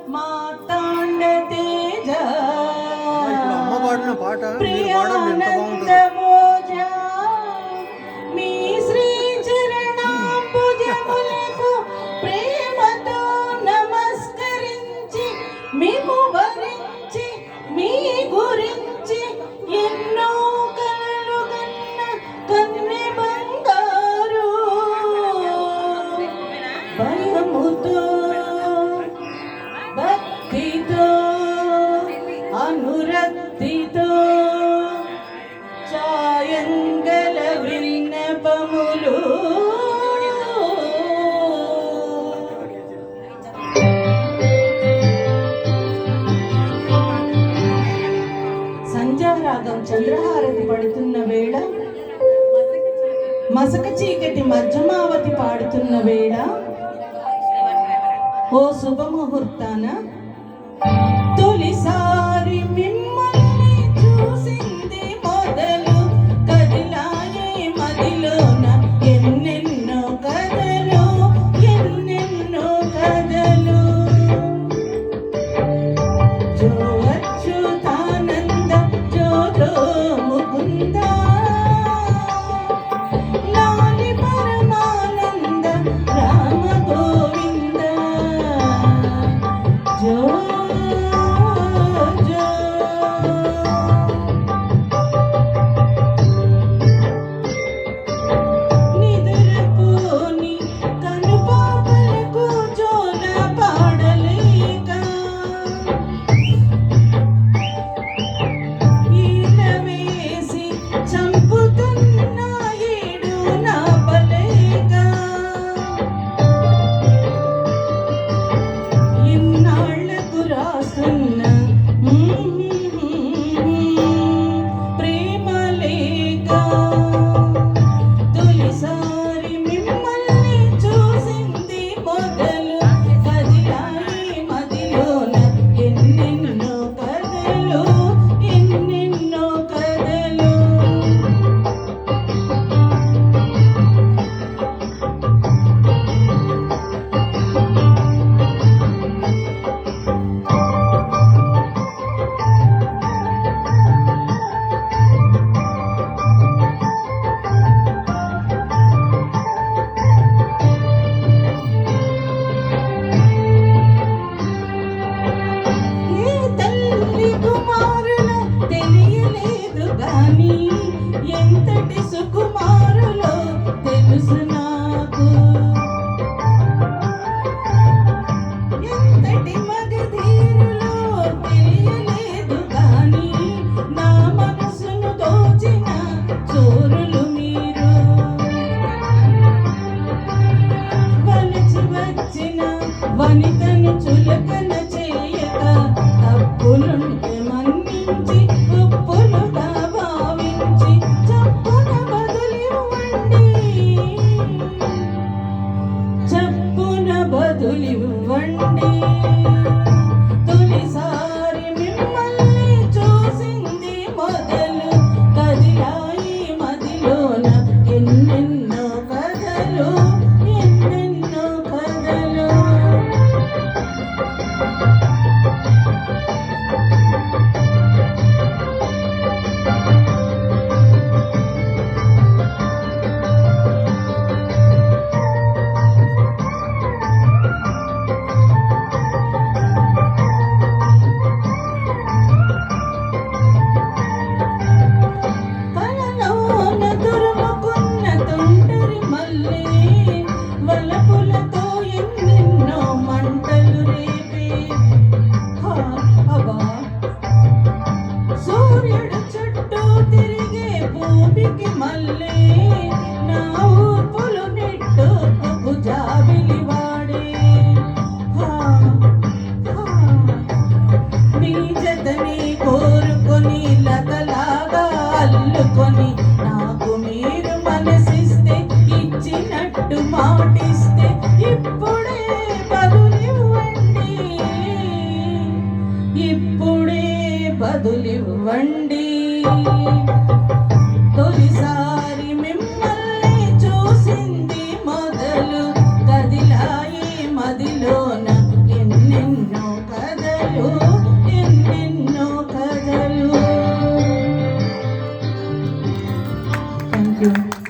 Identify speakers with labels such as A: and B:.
A: మార్తాండ తేజ
B: పాట
A: ప్రియానంద మీ శ్రీ చరణాంబుజములకు ప్రేమతో నమస్కరించి మేము వరించి మీ గురించి ఎన్నో కలలు కన్న కన్నె బంగారు భయముతో భక్తితో అనురక్తితో ఛాయంగల విన్నపములు సంధ్యారాగం చంద్రహారతి పడుతున్న వేళ మసక చీకటి మధ్యమావతి పాడుతున్న వేళ ఓ శుభముహూర్తాన తొలిసారి మిమ్మల్ని చూసింది మొదలు కదిలాయే మదిలోన ఎన్నెన్నో కథలు ఎన్నెన్నో కథలు జో అచ్యుతానంద జో ముకుంద లాలి పరమానంద రామ గోవింద జో ఎంతటి సుకుమారులో తెలుసు నాకు ఎంతటి మగధీరులో తెలియలేదు కానీ నా మనసును దోచిన చోరులు మీరు వలచి వచ్చిన వనితను చులకన చేయక తప్పులుంటే మన్నించి ఉప్పులుగా భావించి చప్పున బదులివ్వండి చప్పున బదులివ్వండి తొలిసారి మిమ్మల్ని చూసింది మొదలు కదిలాయి మదిలోన ఎన్నెన్నో కథలు ఎన్నెన్నో కథలు
B: థ్యాంక్ యూ